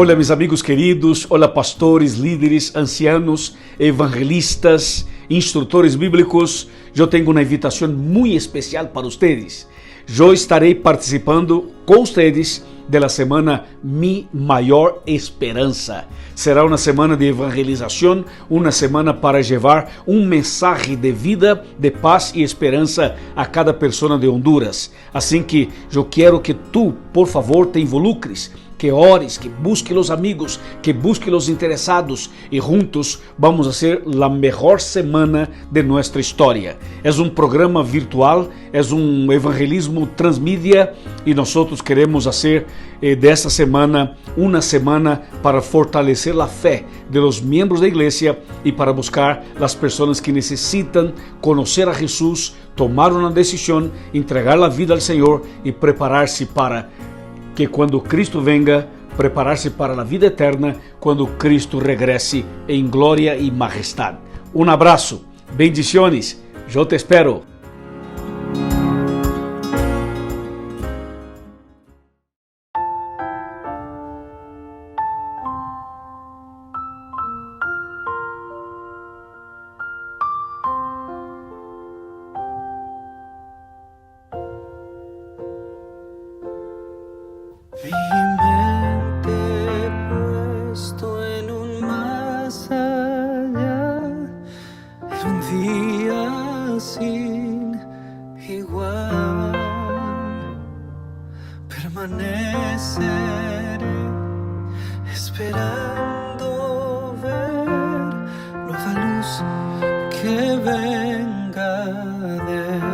Hola mis amigos queridos, hola pastores, líderes, ancianos, evangelistas, instrutores bíblicos. Eu tenho uma invitação muito especial para vocês. Eu estarei participando com vocês da semana Mi Maior Esperança. Será uma semana de evangelização, uma semana para levar um mensagem de vida, de paz e esperança a cada pessoa de Honduras. Assim que eu quero que tu, por favor, te involucres, que ores, que busque os amigos, que busque os interessados e juntos vamos a ser a melhor semana de nossa história. É um programa virtual, é um evangelismo transmídia e nós queremos fazer desta semana uma semana para fortalecer a fé de los membros da igreja e para buscar as pessoas que necessitam conhecer a Jesus, tomar uma decisão, entregar a vida ao Senhor e preparar-se para que quando Cristo venga, preparar-se para a vida eterna, quando Cristo regrese em glória e majestade. Um abraço, bendiciones, eu te espero. Mi mente puesto en un más allá, en un día sin igual, permaneceré esperando ver nueva luz que venga de él.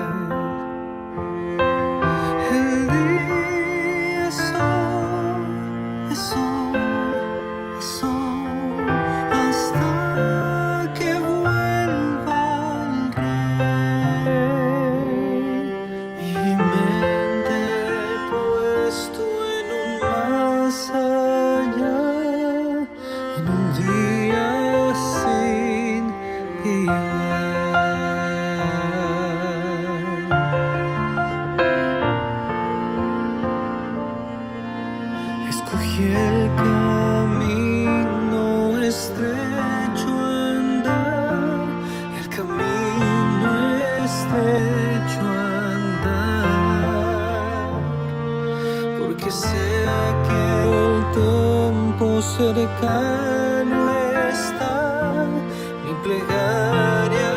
Escogí el camino estrecho andar, el camino estrecho andar, porque sé que el tiempo cercano está, mi plegaria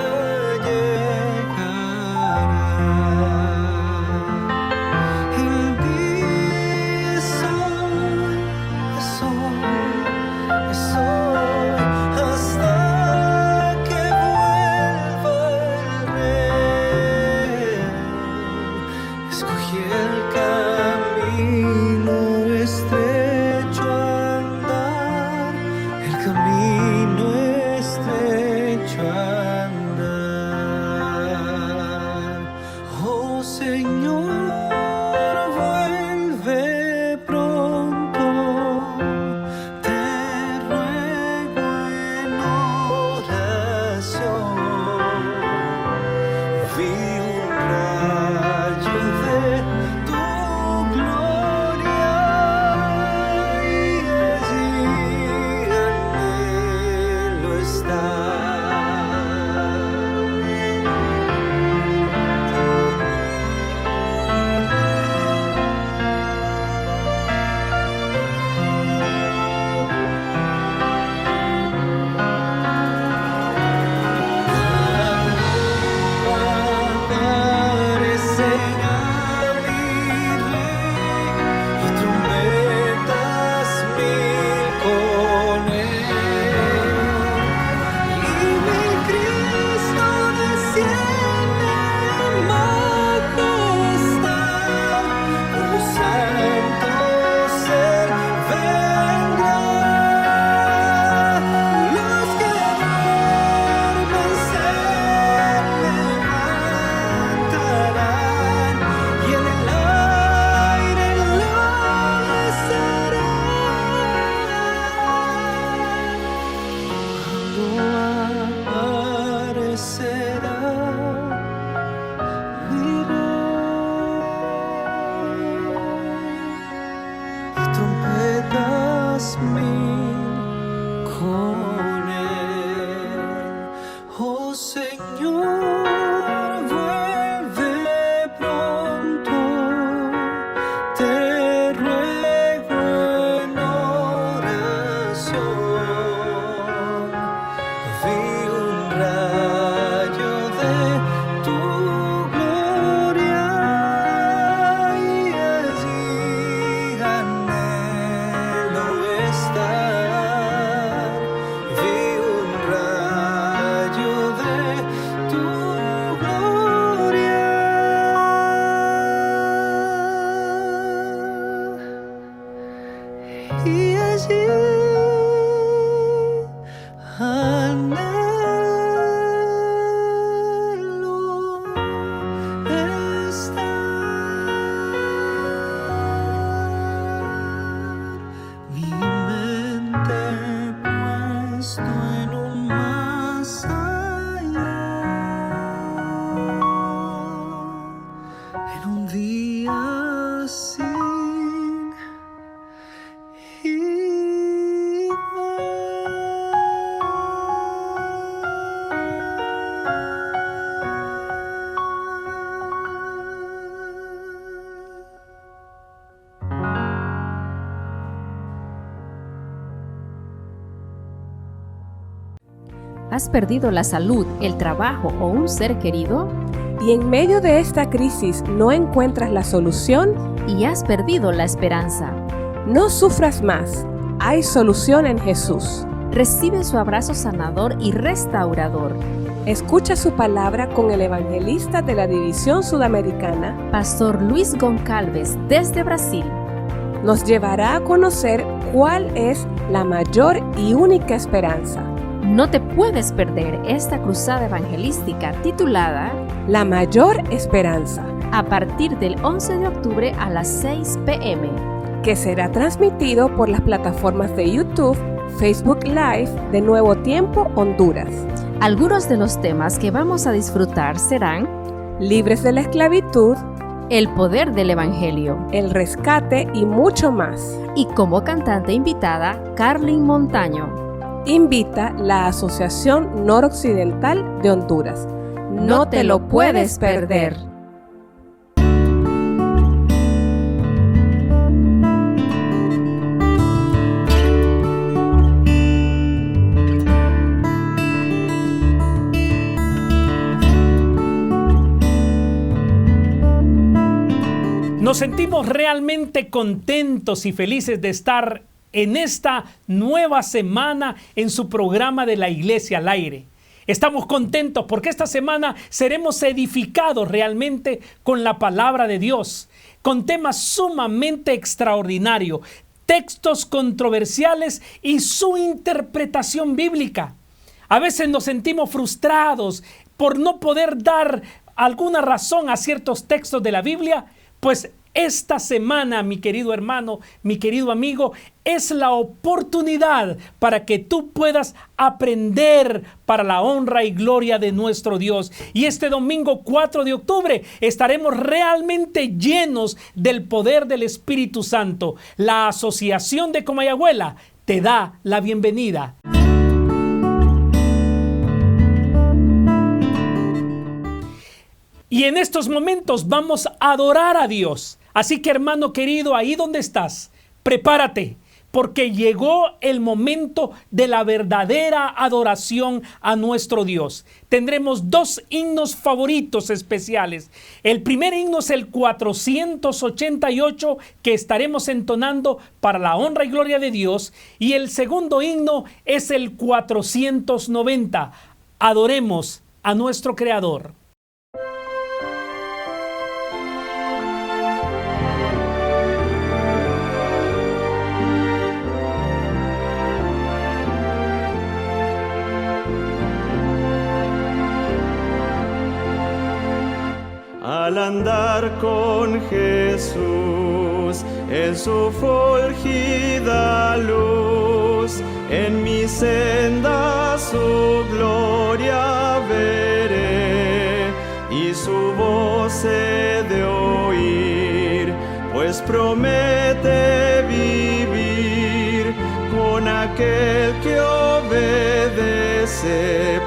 en un día sin ¿Has perdido la salud, el trabajo o un ser querido? Y en medio de esta crisis no encuentras la solución ¿Y has perdido la esperanza? No sufras más, hay solución en Jesús. Recibe su abrazo sanador y restaurador. Escucha su palabra con el evangelista de la División Sudamericana, Pastor Luis Goncalves, desde Brasil. Nos llevará a conocer cuál es la mayor y única esperanza. No te puedes perder esta cruzada evangelística titulada La mayor esperanza, a partir del 11 de octubre a las 6 p.m., que será transmitido por las plataformas de YouTube, Facebook Live de Nuevo Tiempo Honduras. Algunos de los temas que vamos a disfrutar serán Libres de la esclavitud, el poder del evangelio el rescate y mucho más. y como cantante invitada, Carlin Montaño. Invita la Asociación Noroccidental de Honduras. No te lo puedes perder. Nos sentimos realmente contentos y felices de estar en esta nueva semana en su programa de la Iglesia al Aire. Estamos contentos porque esta semana seremos edificados realmente con la palabra de Dios, con temas sumamente extraordinarios, textos controversiales y su interpretación bíblica. A veces nos sentimos frustrados por no poder dar alguna razón a ciertos textos de la Biblia, pues esta semana, mi querido hermano, mi querido amigo, es la oportunidad para que tú puedas aprender para la honra y gloria de nuestro Dios. Y este domingo 4 de octubre estaremos realmente llenos del poder del Espíritu Santo. La Asociación de Comayagüela te da la bienvenida. Y en estos momentos vamos a adorar a Dios. Así que, hermano querido, ahí donde estás, prepárate, porque llegó el momento de la verdadera adoración a nuestro Dios. Tendremos dos himnos favoritos especiales. El primer himno es el 488 que estaremos entonando para la honra y gloria de Dios. Y el segundo himno es el 490. Adoremos a nuestro Creador. Al andar con Jesús en su fulgida luz, en mi senda su gloria veré y su voz he de oír, pues promete vivir con aquel que obedece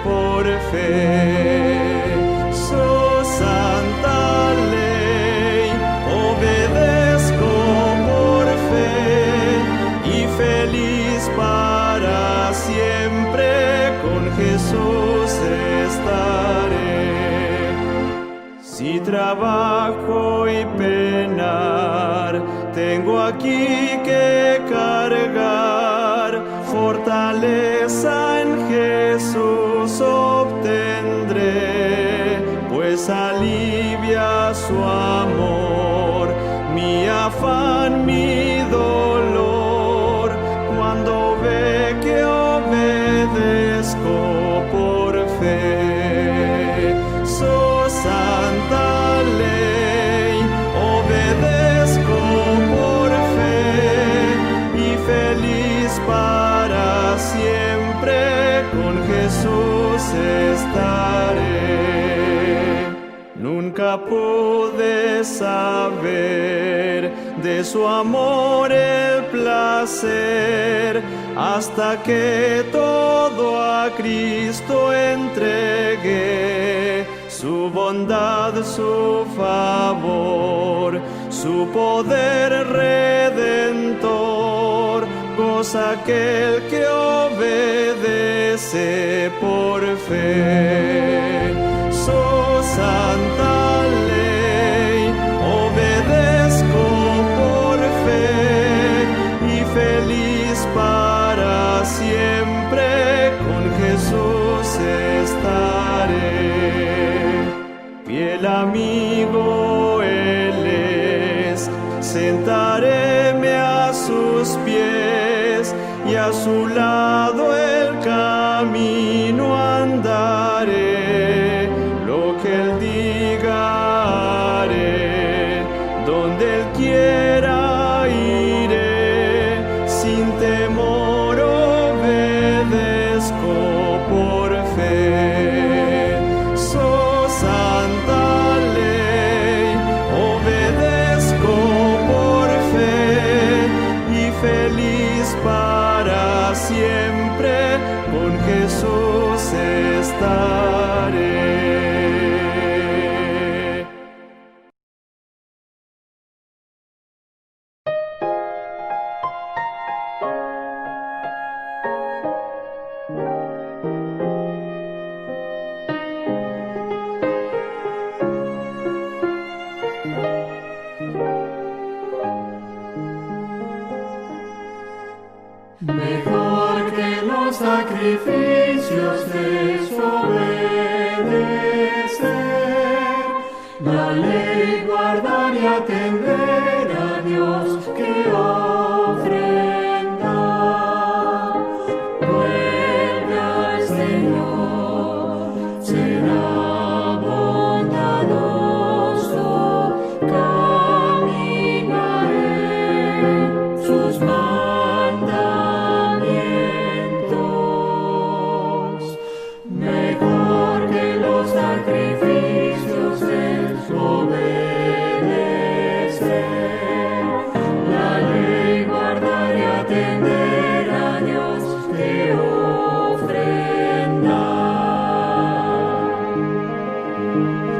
por fe. Santa ley, obedezco por fe y feliz para siempre con Jesús estaré. Si trabajo y penar, tengo aquí que cargar, fortaleza en Jesús obtendré, pues alivia su amor, mi afán, mi dolor, cuando ve que obedezco por fe. So santa ley, obedezco por fe y feliz para siempre con Jesús estaré. Nunca pude de saber de su amor el placer, hasta que todo a Cristo entregué, su bondad, su favor, su poder redentor, goza aquel que obedece por fe. Su santa ley obedezco por fe, y feliz para siempre con Jesús estaré. Fiel amigo Él es, sentaréme a sus pies, y a su lado el camino andaré. Lo que Él diga haré, donde Él quiera iré, sin temor obedezco por fe. Su santa ley obedezco por fe, y feliz para siempre con Jesús estaré. Mejor que los sacrificios es obedecer la ley, guardar y atender a Dios que ofrenda. Vuelve al Señor, será bondadoso, camina en sus mandamientos. Mejor que los sacrificios es obedecer la ley, guardar y atender a Dios que ofrenda.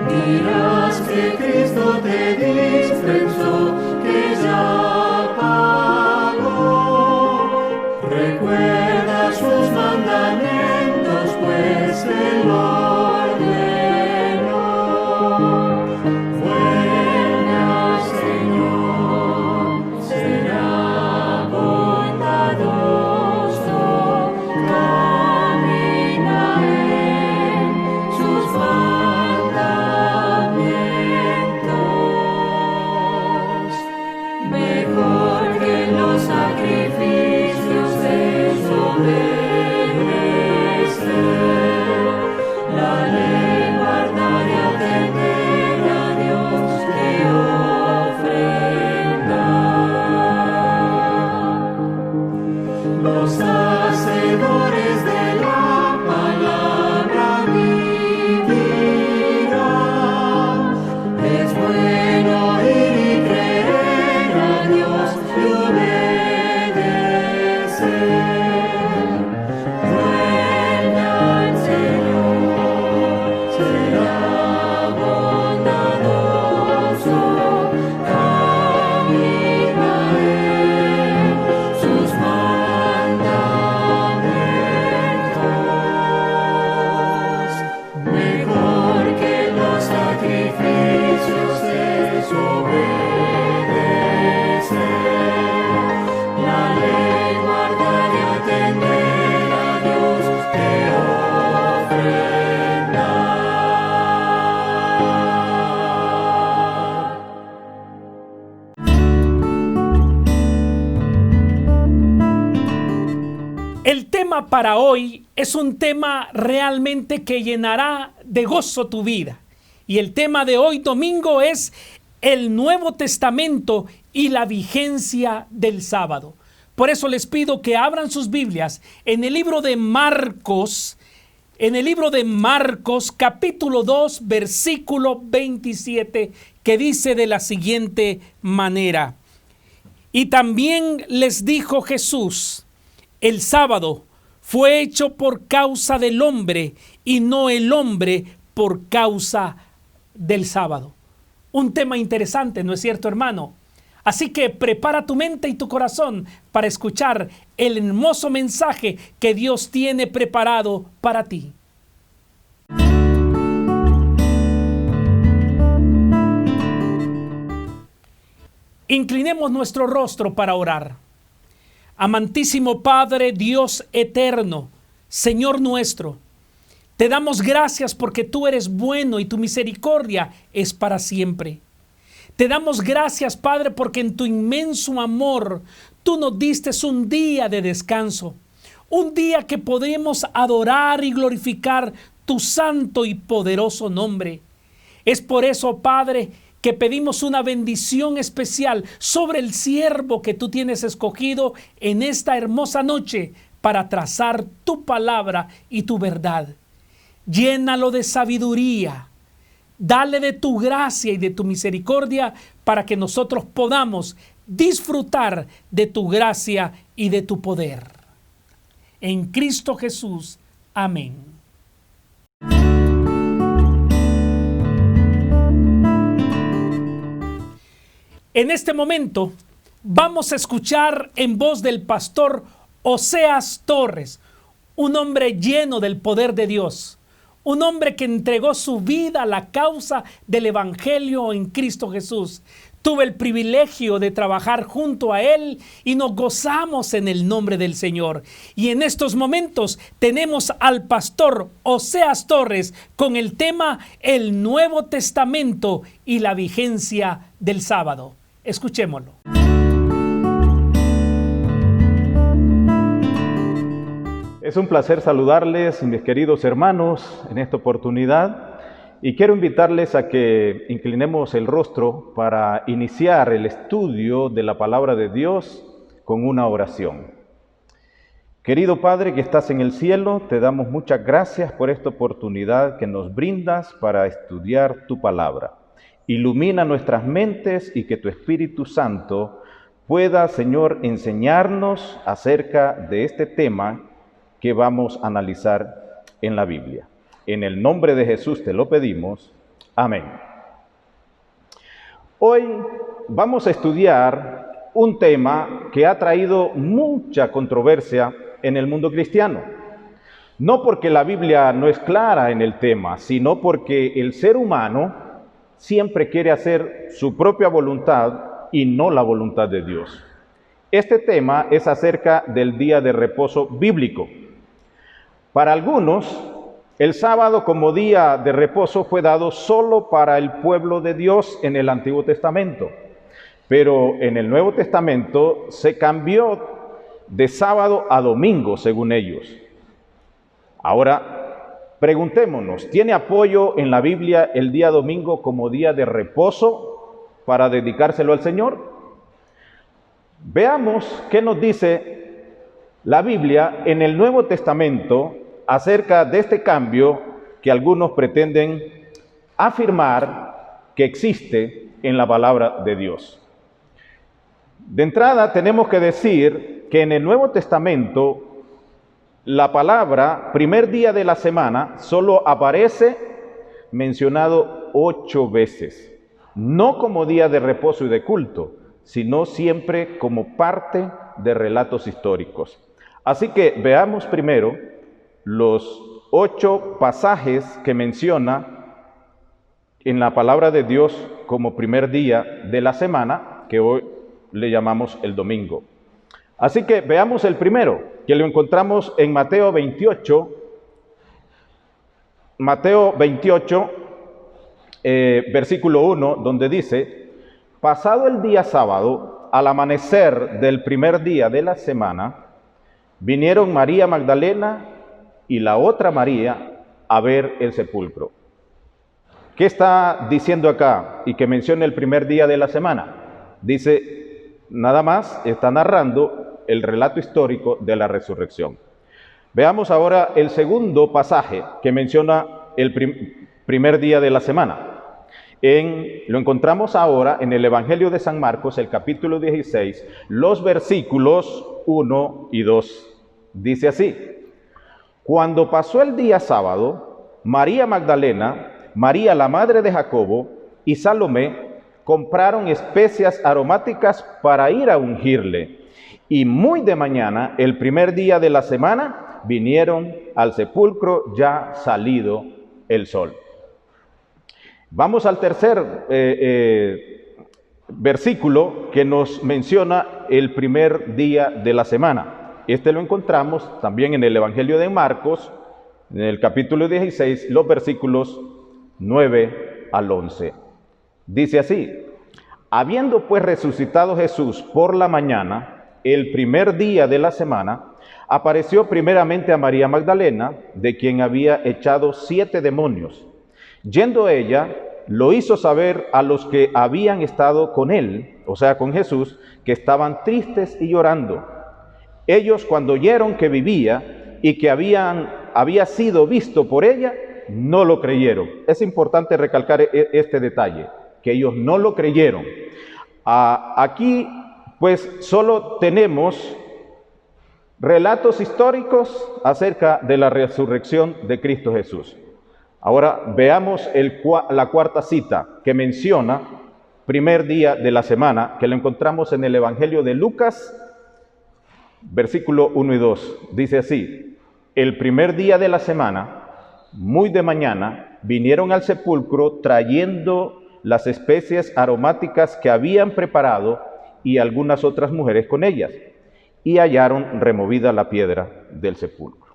Dirás que Cristo te dispensó, que ya pagó. Recuerda sus mandamientos, pues Él ordenó. Vuelve al Señor, será bondadoso, camina en sus mandamientos. Mejor que los sacrificios es obedecer la ley, guardar y atender a Dios que ofrenda. Los hacedores de la palabra vivirán. Es bueno oír y creer a Dios y obedecer. Vuelve al Señor, será bondadoso, camina en sus mandamientos. Mejor que los sacrificios es obedecer la ley, guardar y atender a Dios que ofrenda. El tema para hoy es un tema realmente que llenará de gozo tu vida. Y el tema de hoy domingo es el Nuevo Testamento y la vigencia del sábado. Por eso les pido que abran sus Biblias en el libro de Marcos, capítulo 2, versículo 27, que dice de la siguiente manera: y también les dijo Jesús, el sábado fue hecho por causa del hombre y no el hombre por causa del sábado. Un tema interesante, ¿no es cierto, hermano? Así que prepara tu mente y tu corazón para escuchar el hermoso mensaje que Dios tiene preparado para ti. Inclinemos nuestro rostro para orar. Amantísimo Padre, Dios eterno, Señor nuestro, te damos gracias porque tú eres bueno y tu misericordia es para siempre. Te damos gracias, Padre, porque en tu inmenso amor tú nos diste un día de descanso, un día que podemos adorar y glorificar tu santo y poderoso nombre. Es por eso, Padre, que pedimos una bendición especial sobre el siervo que tú tienes escogido en esta hermosa noche para trazar tu palabra y tu verdad. Llénalo de sabiduría, dale de tu gracia y de tu misericordia para que nosotros podamos disfrutar de tu gracia y de tu poder. En Cristo Jesús. Amén. En este momento vamos a escuchar en voz del pastor Oseas Torres, un hombre lleno del poder de Dios, un hombre que entregó su vida a la causa del Evangelio en Cristo Jesús. Tuve el privilegio de trabajar junto a él y nos gozamos en el nombre del Señor. Y en estos momentos tenemos al pastor Oseas Torres con el tema El Nuevo Testamento y la vigencia del sábado. Escuchémoslo. Es un placer saludarles, mis queridos hermanos, en esta oportunidad, y quiero invitarles a que inclinemos el rostro para iniciar el estudio de la palabra de Dios con una oración. Querido Padre que estás en el cielo, te damos muchas gracias por esta oportunidad que nos brindas para estudiar tu palabra. Ilumina nuestras mentes y que tu Espíritu Santo pueda, Señor, enseñarnos acerca de este tema que vamos a analizar en la Biblia. En el nombre de Jesús te lo pedimos. Amén. Hoy vamos a estudiar un tema que ha traído mucha controversia en el mundo cristiano. No porque la Biblia no es clara en el tema, sino porque el ser humano siempre quiere hacer su propia voluntad y no la voluntad de Dios. Este tema es acerca del día de reposo bíblico. Para algunos, el sábado como día de reposo fue dado solo para el pueblo de Dios en el Antiguo Testamento, pero en el Nuevo Testamento se cambió de sábado a domingo, según ellos. Ahora, preguntémonos, ¿tiene apoyo en la Biblia el día domingo como día de reposo para dedicárselo al Señor? Veamos qué nos dice la Biblia en el Nuevo Testamento acerca de este cambio que algunos pretenden afirmar que existe en la palabra de Dios. De entrada tenemos que decir que en el Nuevo Testamento la palabra primer día de la semana solo aparece mencionado 8 veces, no como día de reposo y de culto, sino siempre como parte de relatos históricos. Así que veamos primero los 8 pasajes que menciona en la palabra de Dios como primer día de la semana, que hoy le llamamos el domingo. Así que veamos el primero, que lo encontramos en Mateo 28, versículo 1, donde dice: pasado el día sábado, al amanecer del primer día de la semana, vinieron María Magdalena y la otra María a ver el sepulcro. ¿Qué está diciendo acá? Y que menciona el primer día de la semana. Dice, nada más está narrando el relato histórico de la resurrección. Veamos ahora el segundo pasaje que menciona el primer día de la semana. Lo encontramos ahora en el Evangelio de San Marcos, el capítulo 16, los versículos 1 y 2. Dice así: Cuando pasó el día sábado, María Magdalena, María la madre de Jacobo y Salomé compraron especias aromáticas para ir a ungirle. Y muy de mañana, el primer día de la semana, vinieron al sepulcro ya salido el sol. Vamos al tercer versículo que nos menciona el primer día de la semana. Este lo encontramos también en el Evangelio de Marcos, en el capítulo 16, los versículos 9 al 11. Dice así: Habiendo pues resucitado Jesús por la mañana, el primer día de la semana, apareció primeramente a María Magdalena, de quien había echado 7 demonios. Yendo ella, lo hizo saber a los que habían estado con él, o sea, con Jesús, que estaban tristes y llorando. Ellos, cuando oyeron que vivía y que había sido visto por ella, no lo creyeron. Es importante recalcar este detalle, que ellos no lo creyeron. Aquí, pues, solo tenemos relatos históricos acerca de la resurrección de Cristo Jesús. Ahora veamos la cuarta cita que menciona primer día de la semana, que lo encontramos en el Evangelio de Lucas, versículo 1 y 2. Dice así: El primer día de la semana, muy de mañana, vinieron al sepulcro trayendo las especies aromáticas que habían preparado y algunas otras mujeres con ellas, y hallaron removida la piedra del sepulcro.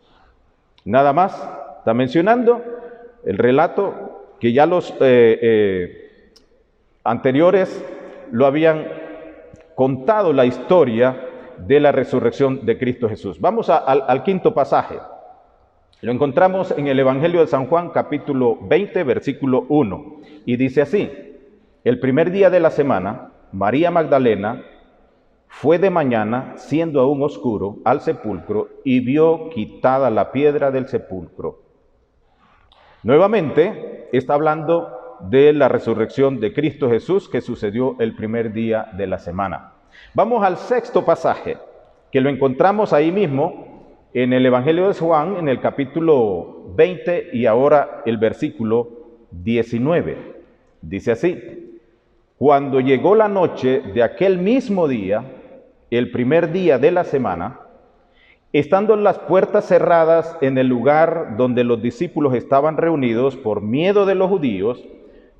Nada más, está mencionando el relato que ya los anteriores lo habían contado, la historia de la resurrección de Cristo Jesús. Vamos al quinto pasaje. Lo encontramos en el Evangelio de San Juan, capítulo 20, versículo 1. Y dice así: El primer día de la semana, María Magdalena fue de mañana, siendo aún oscuro, al sepulcro y vio quitada la piedra del sepulcro. Nuevamente está hablando de la resurrección de Cristo Jesús que sucedió el primer día de la semana. Vamos al sexto pasaje, que lo encontramos ahí mismo en el Evangelio de Juan, en el capítulo 20 y ahora el versículo 19. Dice así: Cuando llegó la noche de aquel mismo día, el primer día de la semana, estando las puertas cerradas en el lugar donde los discípulos estaban reunidos por miedo de los judíos,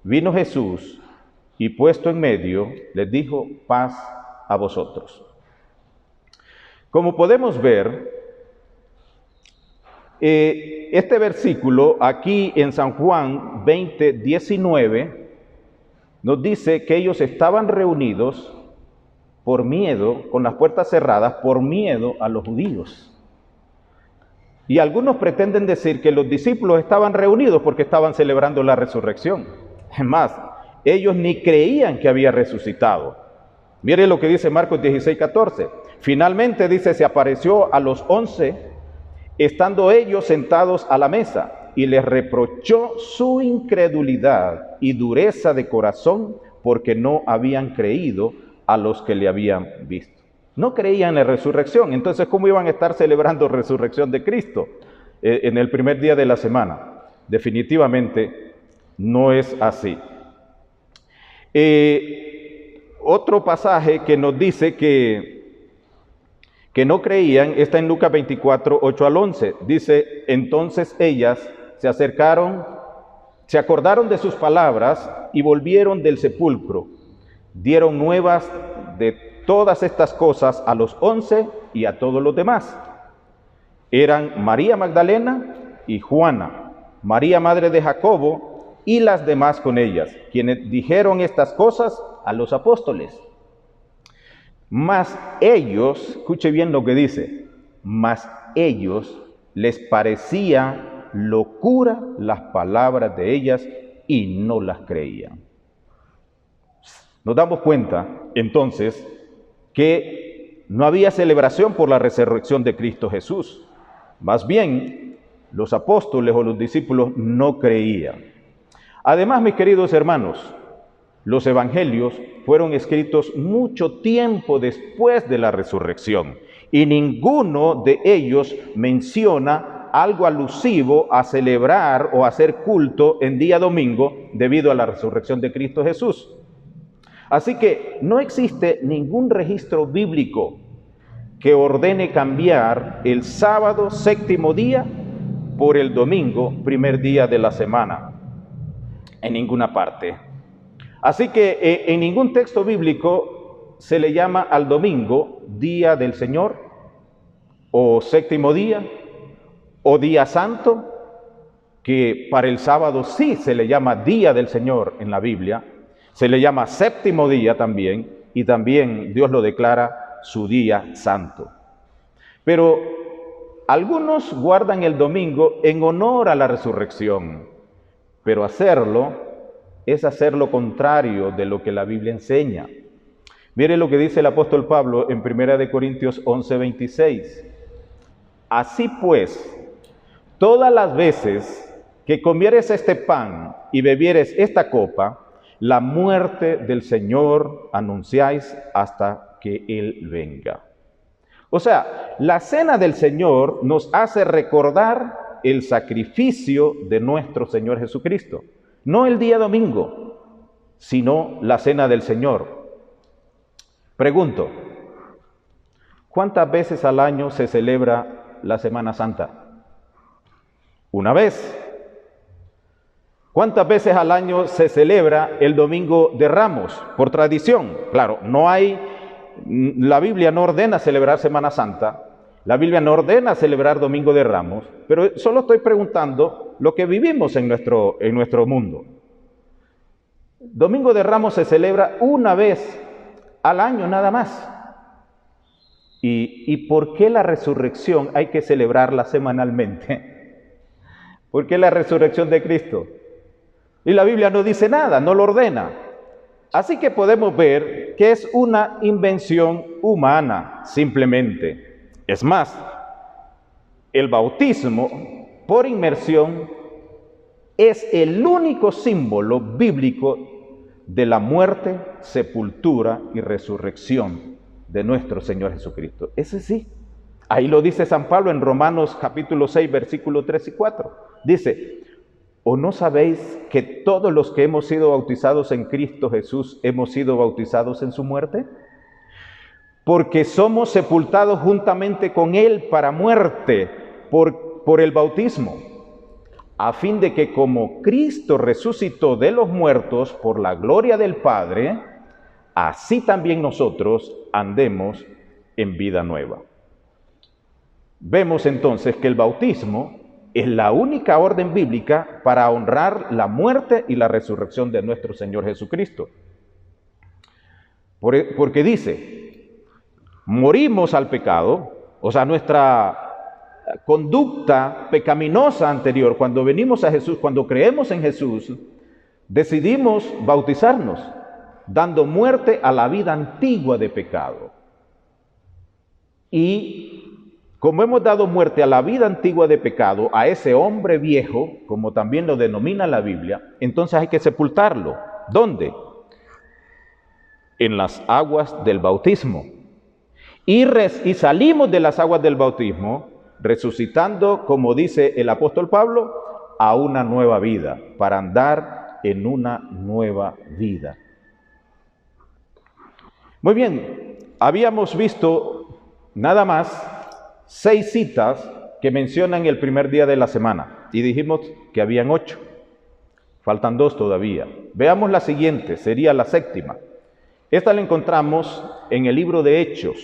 vino Jesús y puesto en medio les dijo: paz a vosotros. Como podemos ver, este versículo aquí en San Juan 20, 19 nos dice que ellos estaban reunidos por miedo, con las puertas cerradas, por miedo a los judíos. Y algunos pretenden decir que los discípulos estaban reunidos porque estaban celebrando la resurrección. Es más, ellos ni creían que había resucitado. Mire lo que dice Marcos 16, 14. Finalmente, dice, se apareció a los 11, estando ellos sentados a la mesa, y les reprochó su incredulidad y dureza de corazón, porque no habían creído a los que le habían visto. No creían en la resurrección. Entonces, ¿cómo iban a estar celebrando resurrección de Cristo en el primer día de la semana? Definitivamente no es así. Otro pasaje que nos dice que no creían está en Lucas 24, 8 al 11. Dice: entonces ellas se acercaron, se acordaron de sus palabras y volvieron del sepulcro. Dieron nuevas de todas estas cosas a los 11 y a todos los demás. Eran María Magdalena y Juana, María madre de Jacobo y las demás con ellas, quienes dijeron estas cosas a los apóstoles. Mas ellos, escuche bien lo que dice, mas ellos les parecía locura las palabras de ellas y no las creían. Nos damos cuenta, entonces, que no había celebración por la resurrección de Cristo Jesús. Más bien, los apóstoles o los discípulos no creían. Además, mis queridos hermanos, los evangelios fueron escritos mucho tiempo después de la resurrección y ninguno de ellos menciona algo alusivo a celebrar o hacer culto en día domingo debido a la resurrección de Cristo Jesús. Así que no existe ningún registro bíblico que ordene cambiar el sábado séptimo día por el domingo primer día de la semana, en ninguna parte. Así que en ningún texto bíblico se le llama al domingo día del Señor, o séptimo día, o día santo, que para el sábado sí se le llama día del Señor en la Biblia, se le llama séptimo día también, y también Dios lo declara su día santo. Pero algunos guardan el domingo en honor a la resurrección, pero hacerlo es hacer lo contrario de lo que la Biblia enseña. Mire lo que dice el apóstol Pablo en 1 Corintios 11:26. Así pues, todas las veces que comieres este pan y bebieres esta copa, la muerte del Señor anunciáis hasta que Él venga. O sea, la cena del Señor nos hace recordar el sacrificio de nuestro Señor Jesucristo. No el día domingo, sino la cena del Señor. Pregunto, ¿cuántas veces al año se celebra la Semana Santa? Una vez. ¿Cuántas veces al año se celebra el Domingo de Ramos? Por tradición. Claro, la Biblia no ordena celebrar Semana Santa, la Biblia no ordena celebrar Domingo de Ramos, pero solo estoy preguntando lo que vivimos en nuestro mundo. Domingo de Ramos se celebra una vez al año nada más. ¿Y por qué la resurrección hay que celebrarla semanalmente? ¿Por qué la resurrección de Cristo? Y la Biblia no dice nada, no lo ordena. Así que podemos ver que es una invención humana, simplemente. Es más, el bautismo por inmersión es el único símbolo bíblico de la muerte, sepultura y resurrección de nuestro Señor Jesucristo. Ese sí. Ahí lo dice San Pablo en Romanos capítulo 6, versículos 3 y 4. Dice, ¿o no sabéis que todos los que hemos sido bautizados en Cristo Jesús hemos sido bautizados en su muerte? Porque somos sepultados juntamente con Él para muerte por el bautismo, a fin de que como Cristo resucitó de los muertos por la gloria del Padre, así también nosotros andemos en vida nueva. Vemos entonces que el bautismo es la única orden bíblica para honrar la muerte y la resurrección de nuestro Señor Jesucristo. Porque dice, morimos al pecado, o sea, nuestra conducta pecaminosa anterior, cuando venimos a Jesús, cuando creemos en Jesús, decidimos bautizarnos, dando muerte a la vida antigua de pecado. Y como hemos dado muerte a la vida antigua de pecado, a ese hombre viejo, como también lo denomina la Biblia, entonces hay que sepultarlo. ¿Dónde? En las aguas del bautismo. Y salimos de las aguas del bautismo, resucitando, como dice el apóstol Pablo, a una nueva vida, para andar en una nueva vida. Muy bien, habíamos visto nada más 6 citas que mencionan el primer día de la semana y dijimos que habían 8. Faltan 2 todavía. Veamos la siguiente, sería la 7ª. Esta la encontramos en el libro de Hechos,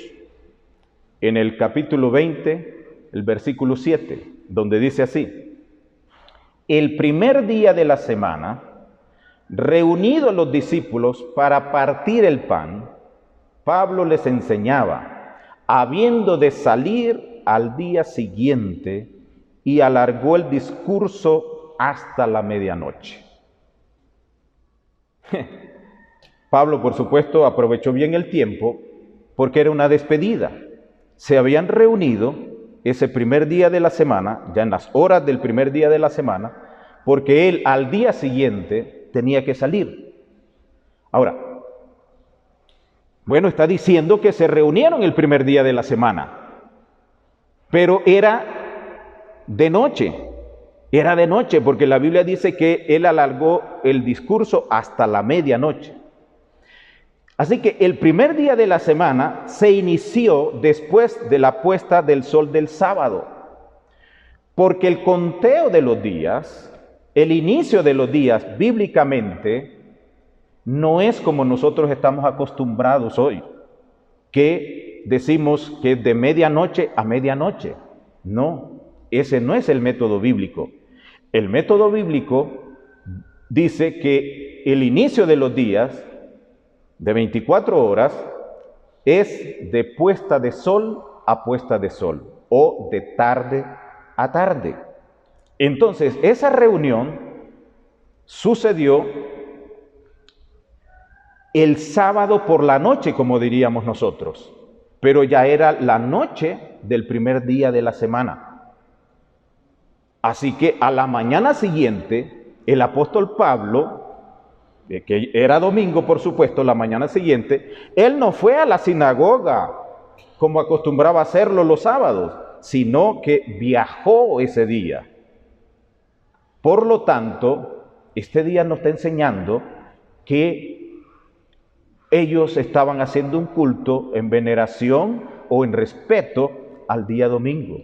en el capítulo 20, el versículo 7, donde dice así: el primer día de la semana, reunidos los discípulos para partir el pan, Pablo les enseñaba, habiendo de salir al día siguiente, y alargó el discurso hasta la medianoche. Pablo, por supuesto, aprovechó bien el tiempo porque era una despedida. Se habían reunido ese primer día de la semana, ya en las horas del primer día de la semana, porque él al día siguiente tenía que salir. Ahora, bueno, está diciendo que se reunieron el primer día de la semana, pero era de noche. Era de noche, porque la Biblia dice que él alargó el discurso hasta la medianoche. Así que el primer día de la semana se inició después de la puesta del sol del sábado, porque el conteo de los días, el inicio de los días bíblicamente, no es como nosotros estamos acostumbrados hoy, que decimos que es de medianoche a medianoche. No, ese no es el método bíblico. El método bíblico dice que el inicio de los días de 24 horas es de puesta de sol a puesta de sol o de tarde a tarde. Entonces, esa reunión sucedió el sábado por la noche, como diríamos nosotros, pero ya era la noche del primer día de la semana. Así que a la mañana siguiente, el apóstol Pablo, que era domingo por supuesto, la mañana siguiente, él no fue a la sinagoga como acostumbraba hacerlo los sábados, sino que viajó ese día. Por lo tanto, este día nos está enseñando que ellos estaban haciendo un culto en veneración o en respeto al día domingo.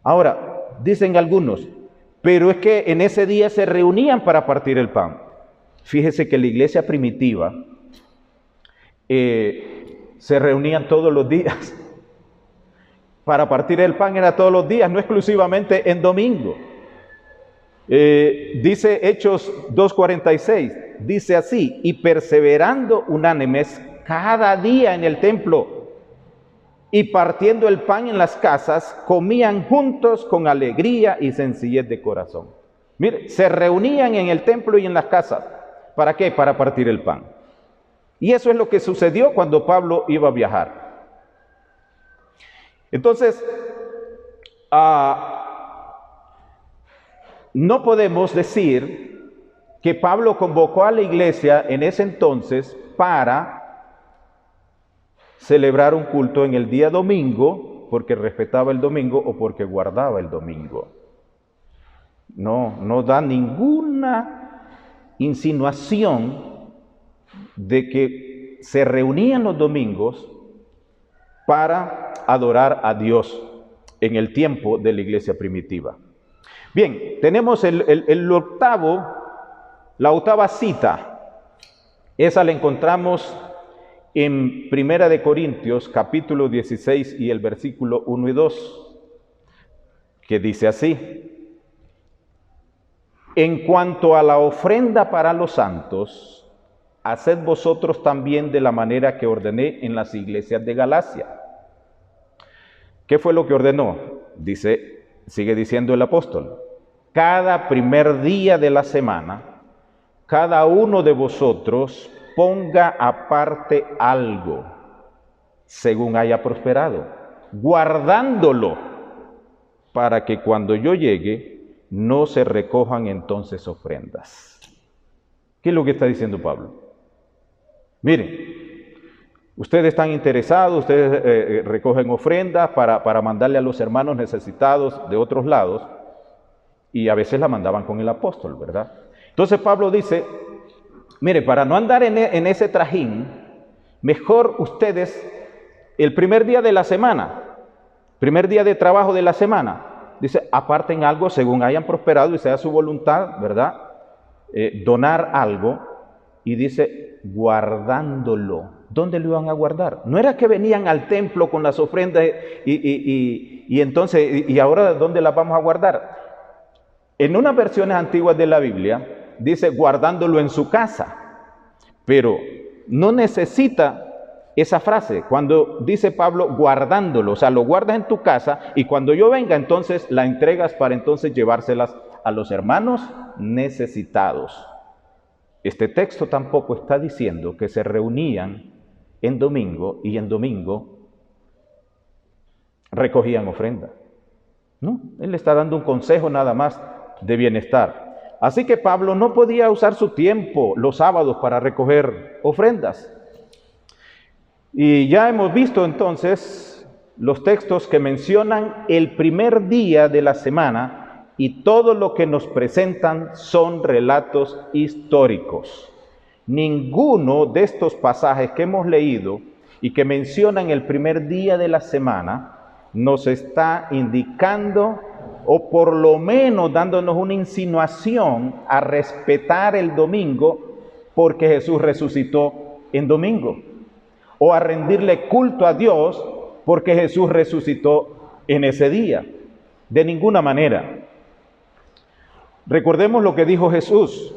Ahora, dicen algunos, pero es que en ese día se reunían para partir el pan. Fíjese que la iglesia primitiva se reunían todos los días. Para partir el pan era todos los días, no exclusivamente en domingo. Dice Hechos 2:46, dice así: y perseverando unánimes cada día en el templo, y partiendo el pan en las casas, comían juntos con alegría y sencillez de corazón. Mire, se reunían en el templo y en las casas. ¿Para qué? Para partir el pan. Y eso es lo que sucedió cuando Pablo iba a viajar. Entonces, no podemos decir que Pablo convocó a la iglesia en ese entonces para celebrar un culto en el día domingo porque respetaba el domingo o porque guardaba el domingo. No da ninguna insinuación de que se reunían los domingos para adorar a Dios en el tiempo de la iglesia primitiva. Bien, tenemos la octava cita. Esa la encontramos en Primera de Corintios, capítulo 16 y el versículo 1 y 2, que dice así: en cuanto a la ofrenda para los santos, haced vosotros también de la manera que ordené en las iglesias de Galacia. ¿Qué fue lo que ordenó? Sigue diciendo el apóstol: cada primer día de la semana, cada uno de vosotros ponga aparte algo, según haya prosperado, guardándolo, para que cuando yo llegue, no se recojan entonces ofrendas. ¿Qué es lo que está diciendo Pablo? Miren, ustedes están interesados, ustedes recogen ofrendas para mandarle a los hermanos necesitados de otros lados, y a veces la mandaban con el apóstol, ¿verdad? Entonces Pablo dice: mire, para no andar en ese trajín, mejor ustedes, el primer día de la semana, primer día de trabajo de la semana, dice, aparten algo según hayan prosperado y sea su voluntad, ¿verdad? Donar algo, y dice, guardándolo. ¿Dónde lo iban a guardar? No era que venían al templo con las ofrendas y entonces, ¿y ahora dónde las vamos a guardar? En unas versiones antiguas de la Biblia, dice guardándolo en su casa, pero no necesita esa frase. Cuando dice Pablo guardándolo, o sea, lo guardas en tu casa y cuando yo venga entonces la entregas para entonces llevárselas a los hermanos necesitados. Este texto tampoco está diciendo que se reunían en domingo y en domingo recogían ofrenda. No, él le está dando un consejo nada más de bienestar. Así que Pablo no podía usar su tiempo los sábados para recoger ofrendas. Y ya hemos visto entonces los textos que mencionan el primer día de la semana, y todo lo que nos presentan son relatos históricos. Ninguno de estos pasajes que hemos leído y que mencionan el primer día de la semana nos está indicando, o por lo menos dándonos una insinuación a respetar el domingo porque Jesús resucitó en domingo, o a rendirle culto a Dios porque Jesús resucitó en ese día. De ninguna manera. Recordemos lo que dijo Jesús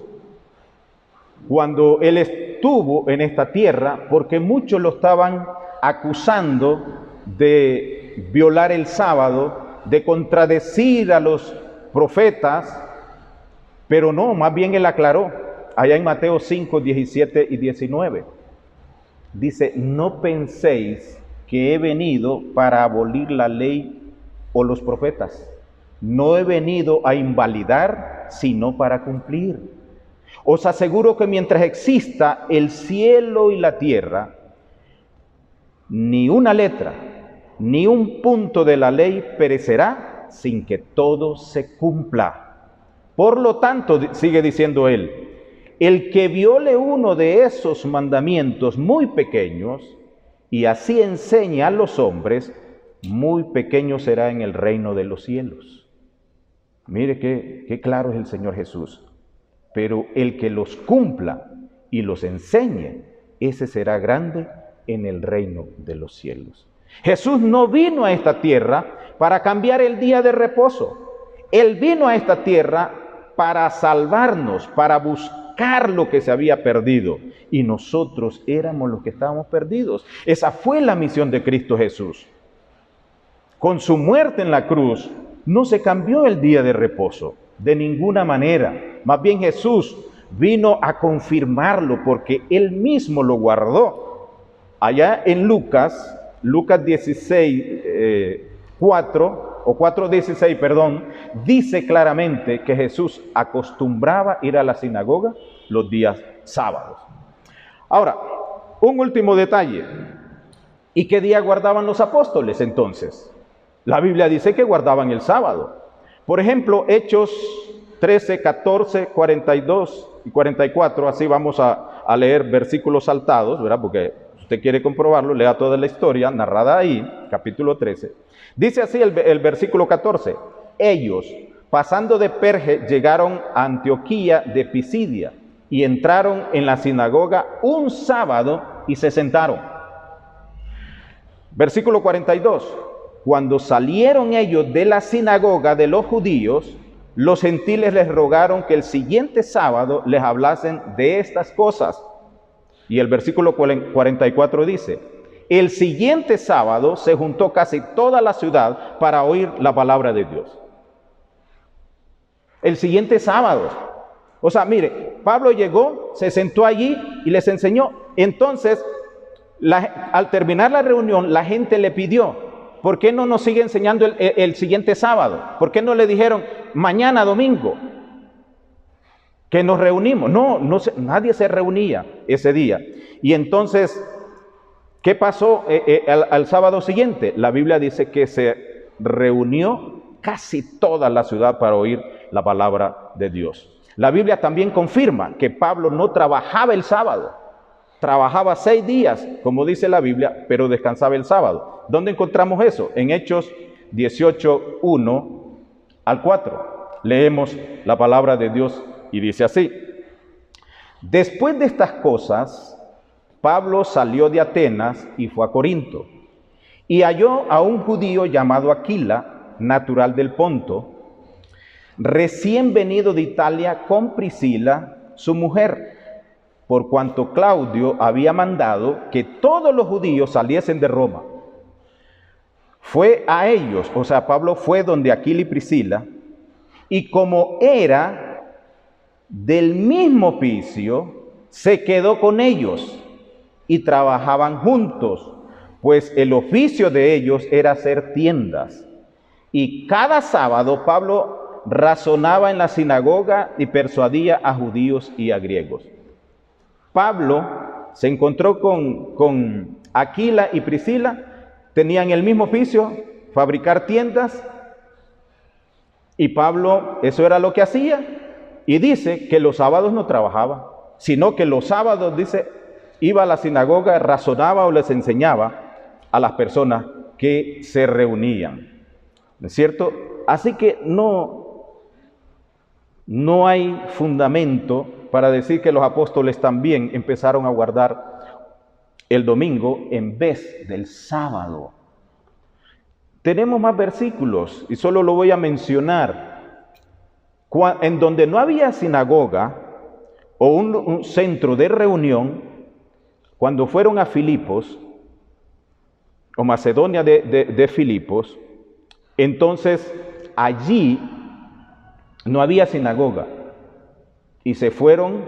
cuando Él estuvo en esta tierra, porque muchos lo estaban acusando de violar el sábado, de contradecir a los profetas, pero no, más bien Él aclaró, allá en Mateo 5, 17 y 19. Dice, no penséis que he venido para abolir la ley o los profetas. No he venido a invalidar, sino para cumplir. Os aseguro que mientras exista el cielo y la tierra, ni una letra, ni un punto de la ley perecerá sin que todo se cumpla. Por lo tanto, sigue diciendo él, el que viole uno de esos mandamientos muy pequeños y así enseñe a los hombres, muy pequeño será en el reino de los cielos. Mire qué claro es el Señor Jesús. Pero el que los cumpla y los enseñe, ese será grande en el reino de los cielos. Jesús no vino a esta tierra para cambiar el día de reposo. Él vino a esta tierra para salvarnos, para buscar lo que se había perdido. Y nosotros éramos los que estábamos perdidos. Esa fue la misión de Cristo Jesús. Con su muerte en la cruz, no se cambió el día de reposo, de ninguna manera. Más bien Jesús vino a confirmarlo porque Él mismo lo guardó. Allá en Lucas 16, 4:16, perdón, dice claramente que Jesús acostumbraba ir a la sinagoga los días sábados. Ahora, un último detalle. ¿Y qué día guardaban los apóstoles entonces? La Biblia dice que guardaban el sábado. Por ejemplo, Hechos 13, 14, 42 y 44, así vamos a leer versículos saltados, ¿verdad? Porque si usted quiere comprobarlo, lea toda la historia narrada ahí, capítulo 13. Dice así el versículo 14, ellos, pasando de Perge, llegaron a Antioquía de Pisidia y entraron en la sinagoga un sábado y se sentaron. Versículo 42. Cuando salieron ellos de la sinagoga de los judíos, los gentiles les rogaron que el siguiente sábado les hablasen de estas cosas. Y el versículo 44 dice, el siguiente sábado se juntó casi toda la ciudad para oír la palabra de Dios. El siguiente sábado. O sea, mire, Pablo llegó, se sentó allí y les enseñó. Entonces, al terminar la reunión, la gente le pidió, ¿por qué no nos sigue enseñando el siguiente sábado? ¿Por qué no le dijeron mañana domingo que nos reunimos? Nadie se reunía ese día. Y entonces, ¿qué pasó al sábado siguiente? La Biblia dice que se reunió casi toda la ciudad para oír la palabra de Dios. La Biblia también confirma que Pablo no trabajaba el sábado. Trabajaba 6 días, como dice la Biblia, pero descansaba el sábado. ¿Dónde encontramos eso? En Hechos 18, 1 al 4. Leemos la palabra de Dios y dice así. Después de estas cosas, Pablo salió de Atenas y fue a Corinto. Y halló a un judío llamado Aquila, natural del Ponto, recién venido de Italia con Priscila, su mujer, por cuanto Claudio había mandado que todos los judíos saliesen de Roma. Fue a ellos, o sea, Pablo fue donde Aquila y Priscila, y como era del mismo oficio, se quedó con ellos y trabajaban juntos, pues el oficio de ellos era hacer tiendas. Y cada sábado Pablo razonaba en la sinagoga y persuadía a judíos y a griegos. Pablo se encontró con Aquila y Priscila, tenían el mismo oficio, fabricar tiendas, y Pablo eso era lo que hacía, y dice que los sábados no trabajaba, sino que los sábados, dice, iba a la sinagoga, razonaba o les enseñaba a las personas que se reunían, ¿no es cierto? Así que no hay fundamento para decir que los apóstoles también empezaron a guardar el domingo en vez del sábado. Tenemos más versículos y solo lo voy a mencionar. En donde no había sinagoga o un centro de reunión, cuando fueron a Filipos, o Macedonia de Filipos, entonces allí no había sinagoga y salieron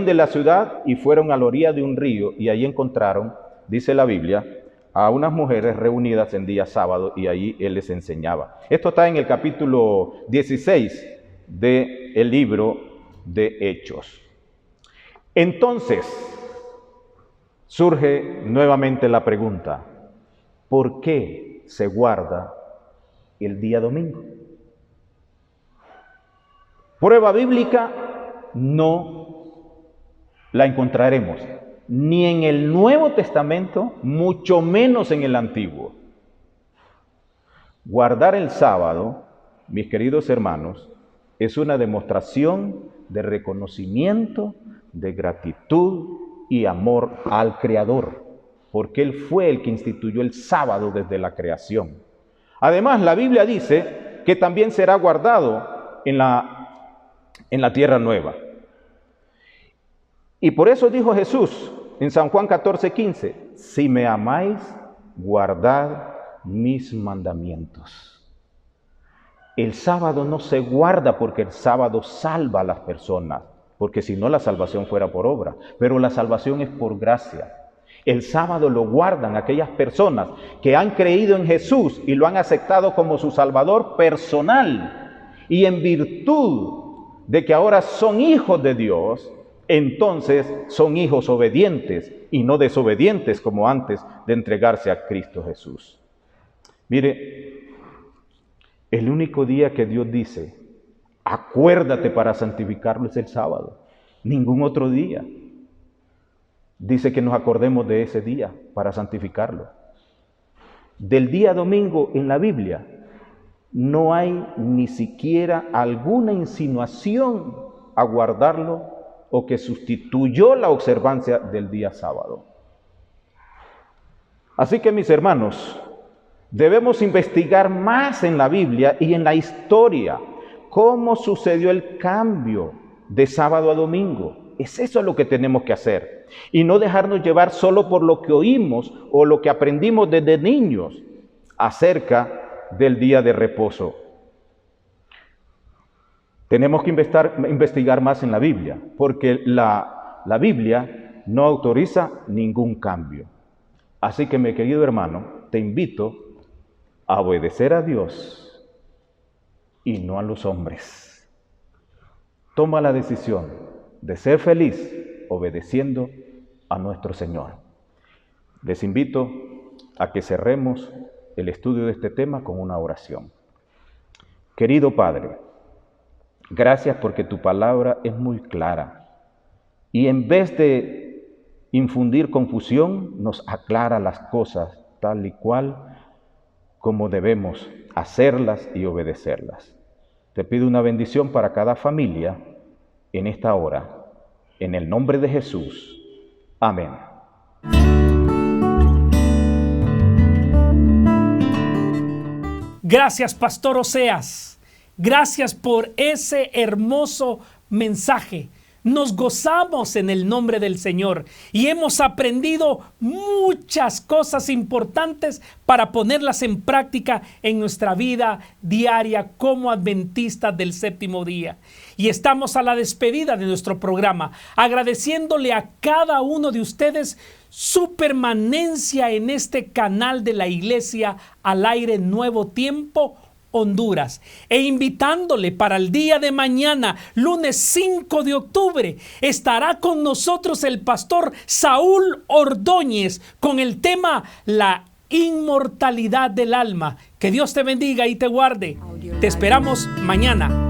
de la ciudad y fueron a la orilla de un río y allí encontraron, dice la Biblia, a unas mujeres reunidas en día sábado y allí él les enseñaba. Esto está en el capítulo 16 del libro de Hechos. Entonces surge nuevamente la pregunta: ¿por qué se guarda el día domingo? Prueba bíblica no la encontraremos, ni en el Nuevo Testamento, mucho menos en el Antiguo. Guardar el sábado, mis queridos hermanos, es una demostración de reconocimiento, de gratitud y amor al Creador, porque Él fue el que instituyó el sábado desde la creación. Además, la Biblia dice que también será guardado en la tierra nueva. Y por eso dijo Jesús en San Juan 14:15, si me amáis, guardad mis mandamientos. El sábado no se guarda porque el sábado salva a las personas, porque si no la salvación fuera por obra, pero la salvación es por gracia. El sábado lo guardan aquellas personas que han creído en Jesús y lo han aceptado como su Salvador personal, y en virtud de que ahora son hijos de Dios, entonces son hijos obedientes y no desobedientes como antes de entregarse a Cristo Jesús. Mire, el único día que Dios dice, acuérdate para santificarlo, es el sábado. Ningún otro día dice que nos acordemos de ese día para santificarlo. Del día domingo en la Biblia no hay ni siquiera alguna insinuación a guardarlo o que sustituyó la observancia del día sábado. Así que, mis hermanos, debemos investigar más en la Biblia y en la historia cómo sucedió el cambio de sábado a domingo. Es eso lo que tenemos que hacer y no dejarnos llevar solo por lo que oímos o lo que aprendimos desde niños acerca del día de reposo. Tenemos que investigar más en la Biblia, porque la Biblia no autoriza ningún cambio. Así que, mi querido hermano, te invito a obedecer a Dios y no a los hombres. Toma la decisión de ser feliz obedeciendo a nuestro Señor. Les invito a que cerremos el estudio de este tema con una oración. Querido Padre, gracias porque tu palabra es muy clara y en vez de infundir confusión, nos aclara las cosas tal y cual como debemos hacerlas y obedecerlas. Te pido una bendición para cada familia en esta hora, en el nombre de Jesús. Amén. Gracias, Pastor Oseas. Gracias por ese hermoso mensaje. Nos gozamos en el nombre del Señor y hemos aprendido muchas cosas importantes para ponerlas en práctica en nuestra vida diaria como adventistas del séptimo día. Y estamos a la despedida de nuestro programa, agradeciéndole a cada uno de ustedes su permanencia en este canal de la Iglesia al Aire Nuevo Tiempo Honduras, e invitándole para el día de mañana, lunes 5 de octubre, estará con nosotros el pastor Saúl Ordóñez con el tema La inmortalidad del alma. Que Dios te bendiga y te guarde. Te esperamos mañana.